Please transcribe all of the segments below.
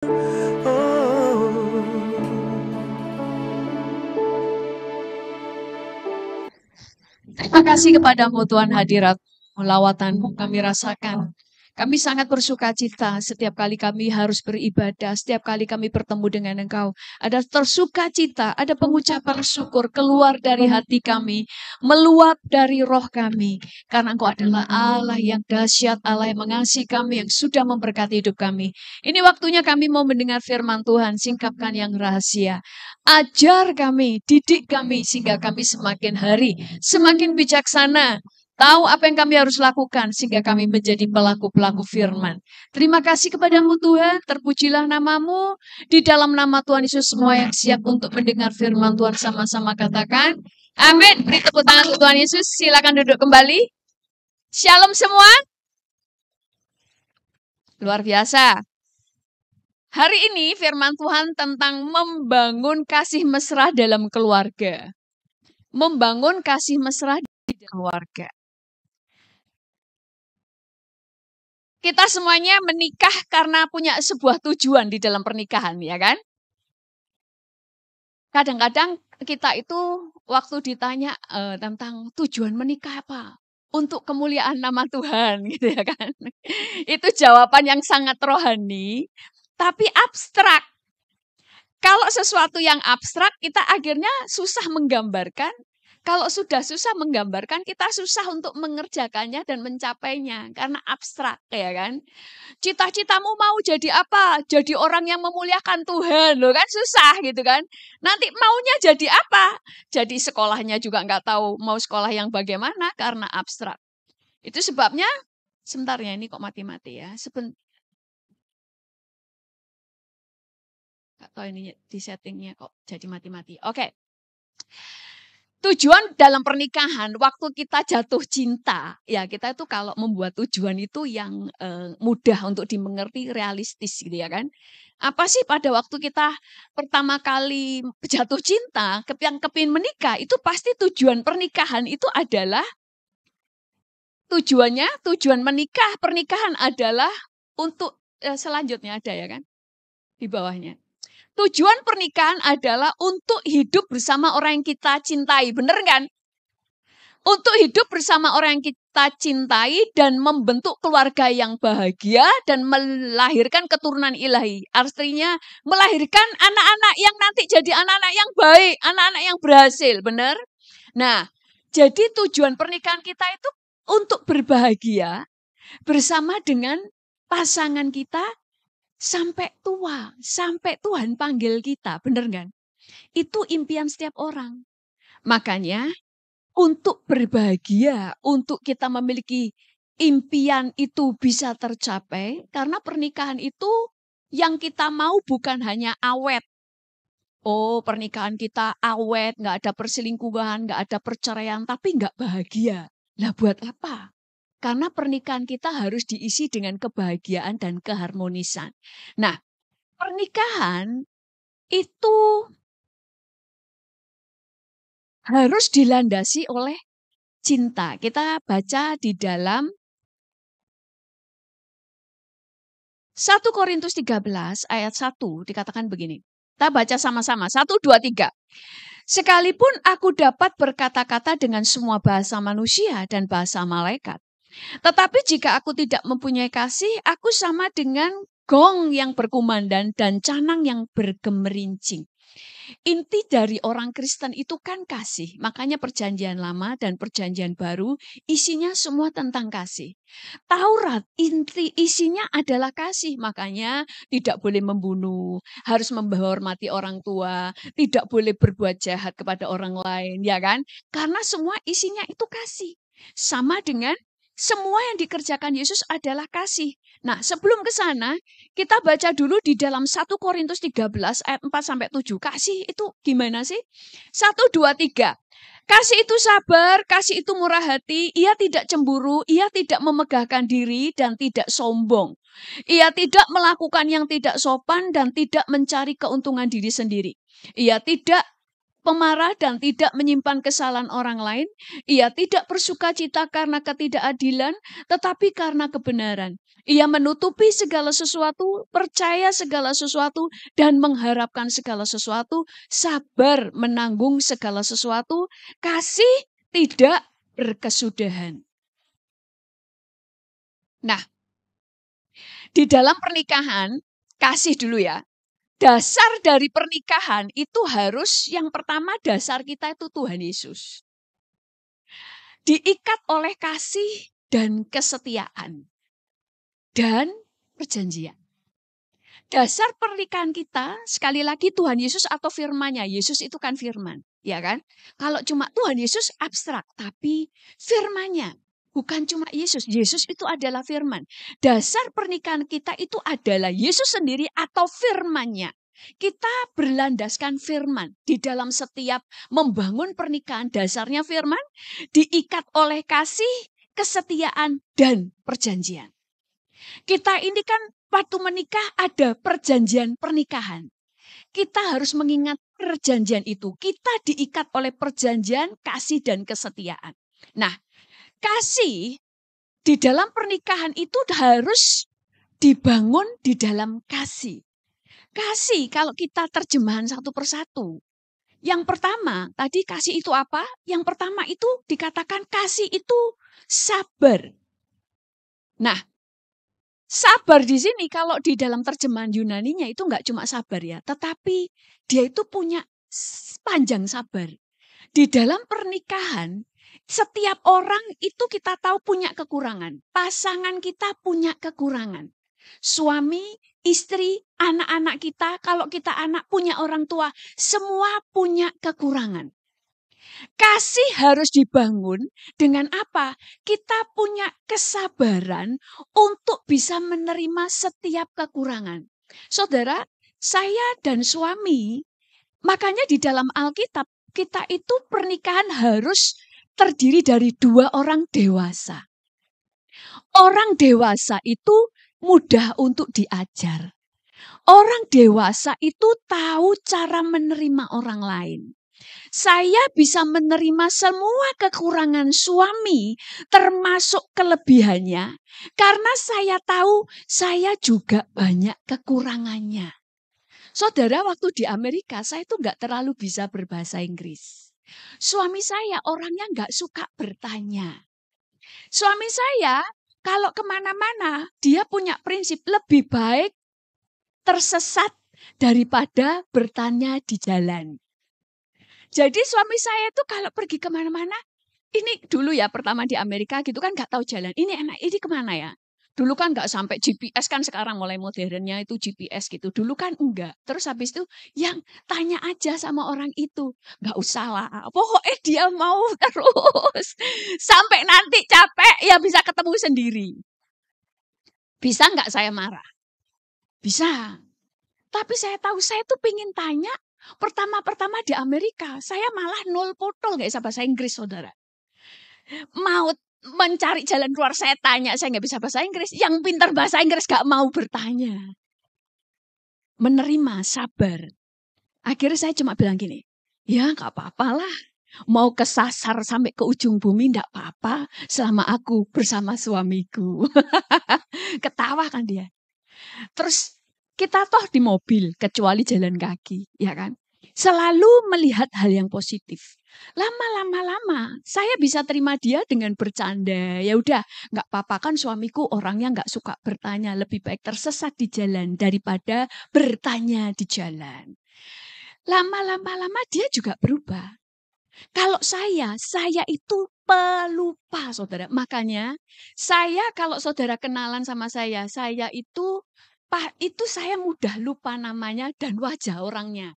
Terima kasih kepadamu Tuhan, hadirat-Mu, lawatan-Mu kami rasakan. Kami sangat bersuka cita setiap kali kami harus beribadah, setiap kali kami bertemu dengan Engkau. Ada tersuka cita, ada pengucapan syukur keluar dari hati kami, meluap dari roh kami. Karena Engkau adalah Allah yang dahsyat, Allah yang mengasihi kami, yang sudah memberkati hidup kami. Ini waktunya kami mau mendengar firman Tuhan, singkapkan yang rahasia. Ajar kami, didik kami, sehingga kami semakin hari, semakin bijaksana. Tahu apa yang kami harus lakukan sehingga kami menjadi pelaku-pelaku firman. Terima kasih kepadamu Tuhan, terpujilah namamu. Di dalam nama Tuhan Yesus semua yang siap untuk mendengar firman Tuhan sama-sama katakan. Amin. Beri tepuk tangan untuk Tuhan Yesus. Silakan duduk kembali. Shalom semua. Luar biasa. Hari ini firman Tuhan tentang membangun kasih mesra dalam keluarga. Membangun kasih mesra di keluarga. Kita semuanya menikah karena punya sebuah tujuan di dalam pernikahan, ya kan? Kadang-kadang kita itu waktu ditanya tentang tujuan menikah apa? Untuk kemuliaan nama Tuhan, gitu ya kan? Itu jawaban yang sangat rohani, tapi abstrak. Kalau sesuatu yang abstrak, kita akhirnya susah menggambarkan. Kalau sudah susah menggambarkan, kita susah untuk mengerjakannya dan mencapainya. Karena abstrak, ya kan? Cita-citamu mau jadi apa? Jadi orang yang memuliakan Tuhan, loh kan susah gitu kan. Nanti maunya jadi apa? Jadi sekolahnya juga nggak tahu mau sekolah yang bagaimana karena abstrak. Itu sebabnya, sebentar ya ini kok mati-mati ya. Nggak tahu ini di settingnya kok jadi mati-mati. Oke. Tujuan dalam pernikahan, waktu kita jatuh cinta, ya kita itu kalau membuat tujuan itu yang mudah untuk dimengerti, realistis gitu ya kan. Apa sih pada waktu kita pertama kali jatuh cinta, yang kepingin menikah, itu pasti tujuan pernikahan itu adalah, tujuan menikah, pernikahan adalah untuk, selanjutnya ada ya kan, di bawahnya. Tujuan pernikahan adalah untuk hidup bersama orang yang kita cintai, bener kan? Untuk hidup bersama orang yang kita cintai dan membentuk keluarga yang bahagia dan melahirkan keturunan ilahi. Artinya melahirkan anak-anak yang nanti jadi anak-anak yang baik, anak-anak yang berhasil, bener? Nah, jadi tujuan pernikahan kita itu untuk berbahagia bersama dengan pasangan kita sampai tua, sampai Tuhan panggil kita, bener kan? Itu impian setiap orang. Makanya untuk berbahagia, untuk kita memiliki impian itu bisa tercapai, karena pernikahan itu yang kita mau bukan hanya awet. Oh, pernikahan kita awet, nggak ada perselingkuhan, nggak ada perceraian, tapi nggak bahagia. Lah buat apa? Karena pernikahan kita harus diisi dengan kebahagiaan dan keharmonisan. Nah, pernikahan itu harus dilandasi oleh cinta. Kita baca di dalam 1 Korintus 13 ayat 1 dikatakan begini. Kita baca sama-sama. 1, 2, 3. Sekalipun aku dapat berkata-kata dengan semua bahasa manusia dan bahasa malaikat, tetapi jika aku tidak mempunyai kasih, aku sama dengan gong yang berkumandang dan canang yang bergemerincing. Inti dari orang Kristen itu kan kasih. Makanya perjanjian lama dan perjanjian baru isinya semua tentang kasih. Taurat inti isinya adalah kasih. Makanya tidak boleh membunuh, harus menghormati orang tua, tidak boleh berbuat jahat kepada orang lain, ya kan? Karena semua isinya itu kasih. Sama dengan semua yang dikerjakan Yesus adalah kasih. Nah, sebelum ke sana, kita baca dulu di dalam 1 Korintus 13 ayat 4-7. Kasih itu gimana sih? 1, 2, 3. Kasih itu sabar, kasih itu murah hati, ia tidak cemburu, ia tidak memegahkan diri dan tidak sombong. Ia tidak melakukan yang tidak sopan dan tidak mencari keuntungan diri sendiri. Ia tidak pemarah dan tidak menyimpan kesalahan orang lain. Ia tidak bersukacita karena ketidakadilan, tetapi karena kebenaran. Ia menutupi segala sesuatu, percaya segala sesuatu, dan mengharapkan segala sesuatu, sabar menanggung segala sesuatu, kasih tidak berkesudahan. Nah, di dalam pernikahan, kasih dulu ya. Dasar dari pernikahan itu harus yang pertama dasar kita itu Tuhan Yesus. Diikat oleh kasih dan kesetiaan dan perjanjian. Dasar pernikahan kita sekali lagi Tuhan Yesus atau firman-Nya. Yesus itu kan firman, ya kan? Kalau cuma Tuhan Yesus abstrak, tapi firman-Nya bukan cuma Yesus. Yesus itu adalah firman. Dasar pernikahan kita itu adalah Yesus sendiri atau firman-Nya. Kita berlandaskan firman di dalam setiap membangun pernikahan. Dasarnya firman, diikat oleh kasih, kesetiaan, dan perjanjian. Kita ini kan waktu menikah ada perjanjian pernikahan. Kita harus mengingat perjanjian itu. Kita diikat oleh perjanjian kasih dan kesetiaan. Nah, kasih di dalam pernikahan itu harus dibangun di dalam kasih. Kasih kalau kita terjemahan satu persatu. Yang pertama, tadi kasih itu apa? Yang pertama itu dikatakan kasih itu sabar. Nah, sabar di sini kalau di dalam terjemahan Yunaninya itu enggak cuma sabar ya, tetapi dia itu punya panjang sabar. Di dalam pernikahan, setiap orang itu kita tahu punya kekurangan. Pasangan kita punya kekurangan. Suami, istri, anak-anak kita, kalau kita anak punya orang tua, semua punya kekurangan. Kasih harus dibangun dengan apa? Kita punya kesabaran untuk bisa menerima setiap kekurangan. Saudara, saya dan suami, makanya di dalam Alkitab, kita itu pernikahan harus terdiri dari dua orang dewasa. Orang dewasa itu mudah untuk diajar. Orang dewasa itu tahu cara menerima orang lain. Saya bisa menerima semua kekurangan suami, termasuk kelebihannya, karena saya tahu saya juga banyak kekurangannya. Saudara, waktu di Amerika, saya itu nggak terlalu bisa berbahasa Inggris. Suami saya orangnya nggak suka bertanya. Suami saya, kalau kemana-mana, dia punya prinsip lebih baik tersesat daripada bertanya di jalan. Jadi suami saya itu kalau pergi kemana-mana, ini dulu ya pertama di Amerika gitu kan nggak tahu jalan. Ini enak, ini kemana ya? Dulu kan nggak sampai GPS kan sekarang mulai modernnya itu GPS gitu. Dulu kan enggak. Terus habis itu yang tanya aja sama orang itu. Nggak usah lah. Pokoknya dia mau terus. Sampai nanti capek ya bisa ketemu sendiri. Bisa nggak saya marah? Bisa. Tapi saya tahu saya tuh pengen tanya. Pertama-pertama di Amerika, saya malah nol potol nggak bisa bahasa Inggris, saudara. Mau mencari jalan keluar, saya tanya, saya nggak bisa bahasa Inggris. Yang pintar bahasa Inggris nggak mau bertanya. Menerima, sabar. Akhirnya saya cuma bilang gini, ya nggak apa-apalah. Mau kesasar sampai ke ujung bumi nggak apa-apa selama aku bersama suamiku. Ketawa kan dia. Terus kita toh di mobil, kecuali jalan kaki, ya kan? Selalu melihat hal yang positif. Lama-lama saya bisa terima dia dengan bercanda. Ya udah, nggak apa-apa kan suamiku orangnya nggak suka bertanya. Lebih baik tersesat di jalan daripada bertanya di jalan. Lama-lama dia juga berubah. Kalau saya itu pelupa, saudara. Makanya saya kalau saudara kenalan sama saya itu saya mudah lupa namanya dan wajah orangnya.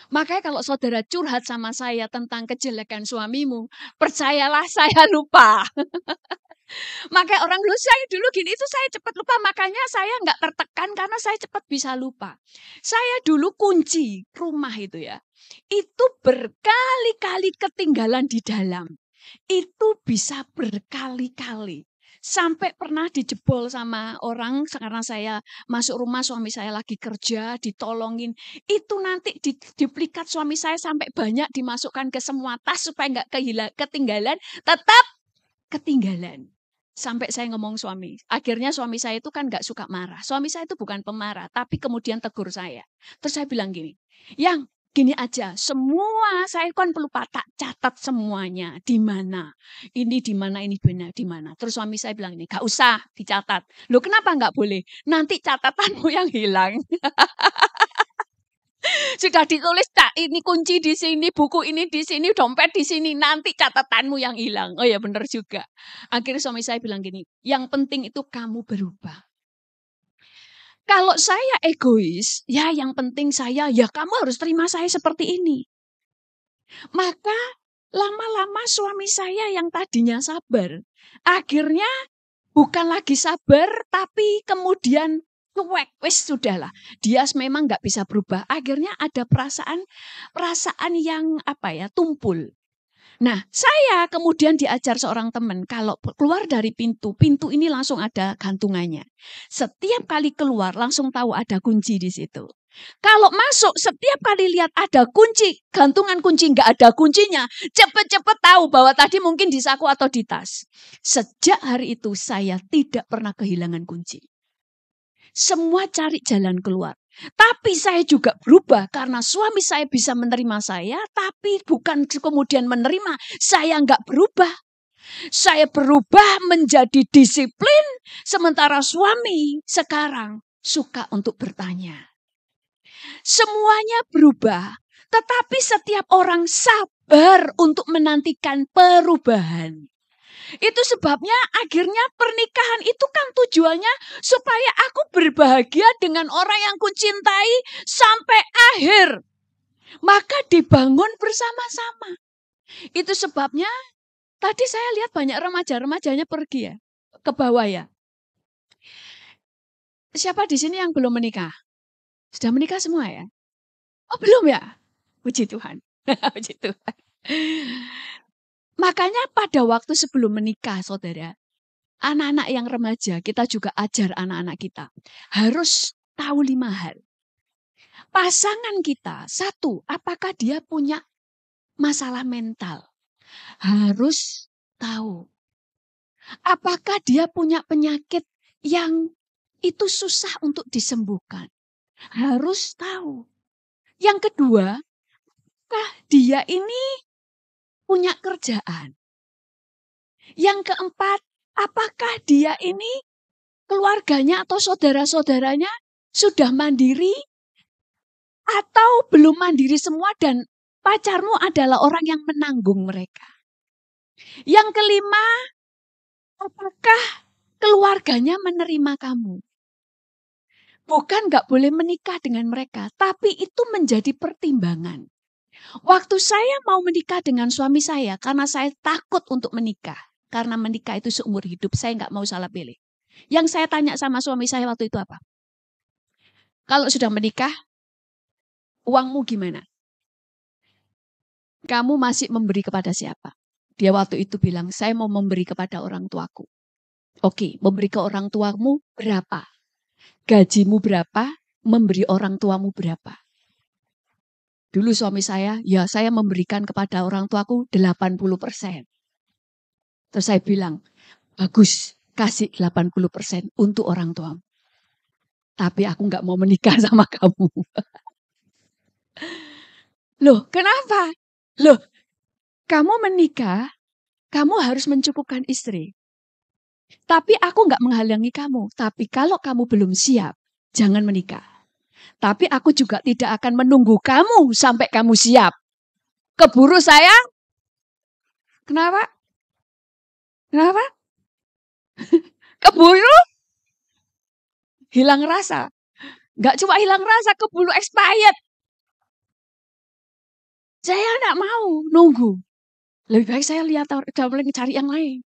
Makanya kalau saudara curhat sama saya tentang kejelekan suamimu, percayalah saya lupa. Makanya orang dulu saya dulu gini itu saya cepat lupa, makanya saya nggak tertekan karena saya cepat bisa lupa. Saya dulu kunci rumah itu ya, itu berkali-kali ketinggalan di dalam. Itu bisa berkali-kali. Sampai pernah dijebol sama orang karena saya masuk rumah suami saya lagi kerja, ditolongin. Itu nanti duplikat suami saya sampai banyak dimasukkan ke semua tas supaya nggak ketinggalan, tetap ketinggalan. Sampai saya ngomong suami. Akhirnya suami saya itu kan nggak suka marah. Suami saya itu bukan pemarah, tapi kemudian tegur saya. Terus saya bilang gini, yang gini aja, semua saya kan perlu catat semuanya. Di mana? Ini di mana, ini benar, di mana. Terus suami saya bilang ini, gak usah dicatat. Loh kenapa nggak boleh? Nanti catatanmu yang hilang. Sudah ditulis, ini kunci di sini, buku ini di sini, dompet di sini. Nanti catatanmu yang hilang. Oh ya benar juga. Akhirnya suami saya bilang gini, yang penting itu kamu berubah. Kalau saya egois, ya yang penting saya, ya kamu harus terima saya seperti ini. Maka lama-lama suami saya yang tadinya sabar, akhirnya bukan lagi sabar, tapi kemudian cuek. Wes sudahlah, dia memang nggak bisa berubah. Akhirnya ada perasaan yang tumpul. Nah, saya kemudian diajar seorang teman, kalau keluar dari pintu ini langsung ada gantungannya. Setiap kali keluar langsung tahu ada kunci di situ. Kalau masuk setiap kali lihat ada kunci, gantungan kunci nggak ada kuncinya, cepet-cepet tahu bahwa tadi mungkin di saku atau di tas. Sejak hari itu saya tidak pernah kehilangan kunci. Semua cari jalan keluar. Tapi saya juga berubah karena suami saya bisa menerima saya, tapi bukan kemudian menerima. Saya nggak berubah. Saya berubah menjadi disiplin, sementara suami sekarang suka untuk bertanya. Semuanya berubah, tetapi setiap orang sabar untuk menantikan perubahan. Itu sebabnya akhirnya pernikahan itu kan tujuannya supaya aku berbahagia dengan orang yang kucintai sampai akhir. Maka dibangun bersama-sama. Itu sebabnya tadi saya lihat banyak remaja-remajanya pergi ya, ke bawah ya. Siapa di sini yang belum menikah? Sudah menikah semua ya? Oh belum ya? Puji Tuhan. Puji Tuhan. Makanya pada waktu sebelum menikah, saudara, anak-anak yang remaja, kita juga ajar anak-anak kita. Harus tahu 5 hal. Pasangan kita, 1, apakah dia punya masalah mental? Harus tahu. Apakah dia punya penyakit yang itu susah untuk disembuhkan? Harus tahu. Yang kedua, apakah dia ini punya kerjaan? Yang keempat, apakah dia ini keluarganya atau saudara-saudaranya sudah mandiri atau belum mandiri semua dan pacarmu adalah orang yang menanggung mereka? Yang kelima, apakah keluarganya menerima kamu? Bukan nggak boleh menikah dengan mereka, tapi itu menjadi pertimbangan. Waktu saya mau menikah dengan suami saya, karena saya takut untuk menikah. Karena menikah itu seumur hidup, saya nggak mau salah pilih. Yang saya tanya sama suami saya waktu itu apa? Kalau sudah menikah, uangmu gimana? Kamu masih memberi kepada siapa? Dia waktu itu bilang, saya mau memberi kepada orang tuaku. Oke, memberi ke orang tuamu berapa? Gajimu berapa? Memberi orang tuamu berapa? Dulu suami saya, ya saya memberikan kepada orang tuaku 80%. Terus saya bilang, bagus, kasih 80% untuk orang tuamu. Tapi aku nggak mau menikah sama kamu. Loh, kenapa? Loh, kamu menikah, kamu harus mencukupkan istri. Tapi aku nggak menghalangi kamu. Tapi kalau kamu belum siap, jangan menikah. Tapi aku juga tidak akan menunggu kamu sampai kamu siap. Keburu saya. Kenapa? Kenapa? Keburu hilang rasa. Nggak cuma hilang rasa, keburu expired. Saya nggak mau nunggu. Lebih baik saya lihat cari yang lain.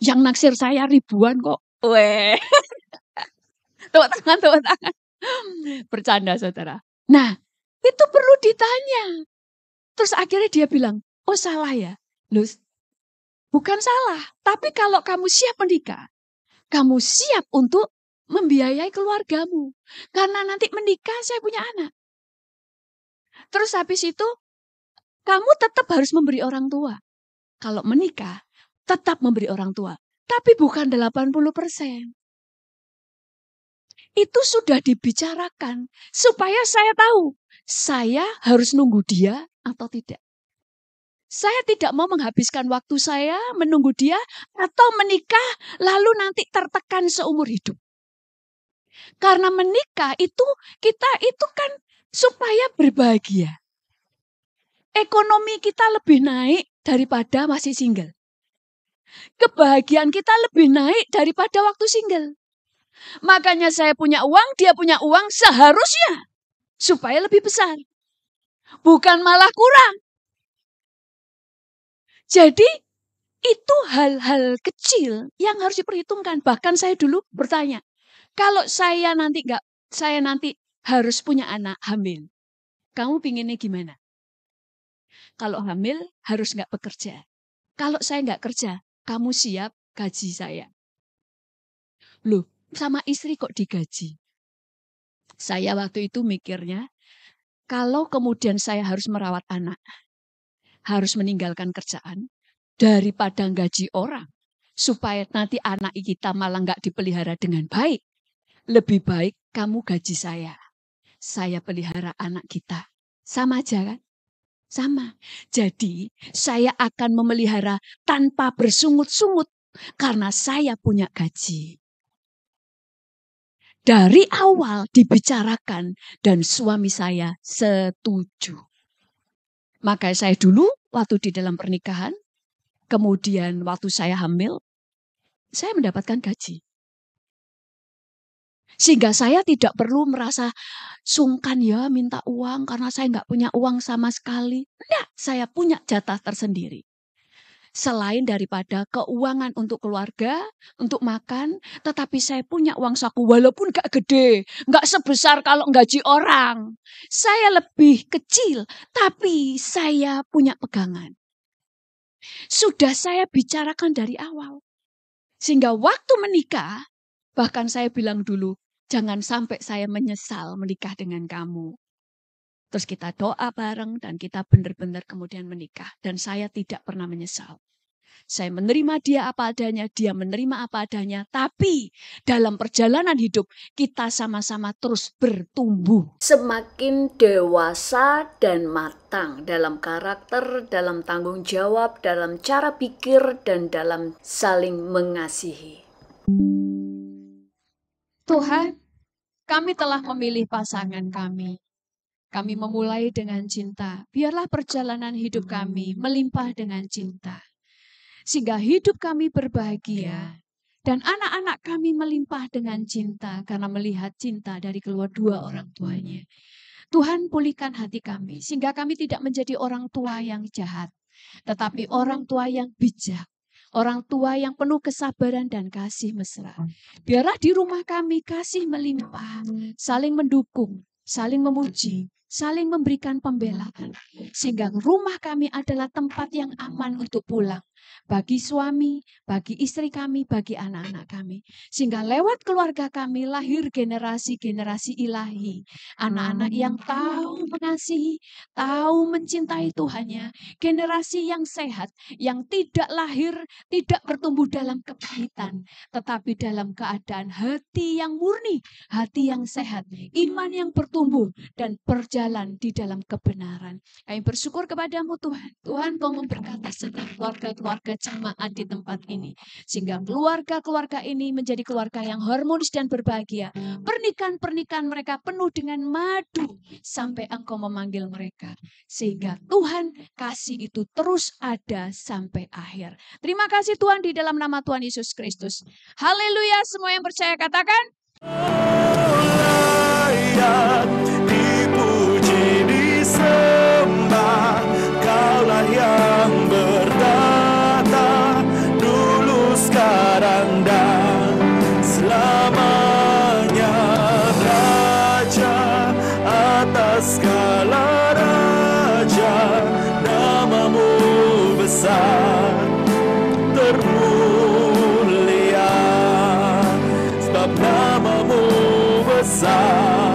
Yang naksir saya ribuan kok. Weh. Tepuk tangan. Bercanda saudara. Nah, itu perlu ditanya. Terus akhirnya dia bilang, oh salah ya. Loh, Bukan salah. Tapi kalau kamu siap menikah, kamu siap untuk membiayai keluargamu. Karena nanti menikah saya punya anak. Terus habis itu, kamu tetap harus memberi orang tua. Kalau menikah, tetap memberi orang tua. Tapi bukan 80%. Itu sudah dibicarakan. Supaya saya tahu, saya harus nunggu dia atau tidak. Saya tidak mau menghabiskan waktu saya menunggu dia atau menikah lalu nanti tertekan seumur hidup. Karena menikah itu kita itu kan supaya berbahagia. Ekonomi kita lebih naik daripada masih single. Kebahagiaan kita lebih naik daripada waktu single. Makanya saya punya uang, dia punya uang seharusnya supaya lebih besar. Bukan malah kurang. Jadi itu hal-hal kecil yang harus diperhitungkan. Bahkan saya dulu bertanya, kalau saya nanti harus punya anak hamil, kamu pinginnya gimana? Kalau hamil harus nggak bekerja. Kalau saya nggak kerja, kamu siap gaji saya. Loh, sama istri kok digaji? Saya waktu itu mikirnya, kalau kemudian saya harus merawat anak, harus meninggalkan kerjaan, daripada gaji orang, supaya nanti anak kita malah nggak dipelihara dengan baik. Lebih baik kamu gaji saya pelihara anak kita. Sama aja kan? Sama. Jadi saya akan memelihara tanpa bersungut-sungut karena saya punya gaji. Dari awal dibicarakan dan suami saya setuju. Maka saya dulu waktu di dalam pernikahan, kemudian waktu saya hamil, saya mendapatkan gaji. Sehingga saya tidak perlu merasa sungkan ya minta uang karena saya nggak punya uang sama sekali. Tidak, saya punya jatah tersendiri. Selain daripada keuangan untuk keluarga, untuk makan, tetapi saya punya uang saku walaupun gak gede, gak sebesar kalau gaji orang. Saya lebih kecil, tapi saya punya pegangan. Sudah saya bicarakan dari awal. Sehingga waktu menikah, bahkan saya bilang dulu, jangan sampai saya menyesal menikah dengan kamu. Terus kita doa bareng dan kita benar-benar kemudian menikah. Dan saya tidak pernah menyesal. Saya menerima dia apa adanya, dia menerima apa adanya. Tapi dalam perjalanan hidup kita sama-sama terus bertumbuh. Semakin dewasa dan matang dalam karakter, dalam tanggung jawab, dalam cara pikir, dan dalam saling mengasihi. Tuhan, kami telah memilih pasangan kami. Kami memulai dengan cinta. Biarlah perjalanan hidup kami melimpah dengan cinta. Sehingga hidup kami berbahagia. Dan anak-anak kami melimpah dengan cinta. Karena melihat cinta dari kedua orang tuanya. Tuhan pulihkan hati kami. Sehingga kami tidak menjadi orang tua yang jahat. Tetapi orang tua yang bijak. Orang tua yang penuh kesabaran dan kasih mesra. Biarlah di rumah kami kasih melimpah. Saling mendukung. Saling memuji. Saling memberikan pembelaan. Sehingga rumah kami adalah tempat yang aman untuk pulang. Bagi suami, bagi istri kami, bagi anak-anak kami. Sehingga lewat keluarga kami lahir generasi-generasi ilahi. Anak-anak yang tahu mengasihi, tahu mencintai Tuhannya. Generasi yang sehat, yang tidak lahir, tidak bertumbuh dalam kepahitan. Tetapi dalam keadaan hati yang murni, hati yang sehat, iman yang bertumbuh, dan berjalan di dalam kebenaran. Kami bersyukur kepadamu Tuhan. Tuhan kau memberkati setiap keluarga-keluarga jemaat di tempat ini. Sehingga keluarga-keluarga ini menjadi keluarga yang harmonis dan berbahagia. Pernikahan-pernikahan mereka penuh dengan madu sampai engkau memanggil mereka. Sehingga Tuhan kasih itu terus ada sampai akhir. Terima kasih Tuhan di dalam nama Tuhan Yesus Kristus. Haleluya, semua yang percaya katakan. Dipuji, disembah, Kaulah yang bertata dulu, sekarang, dan selamanya. Raja atas segala raja, namamu besar. kuasa.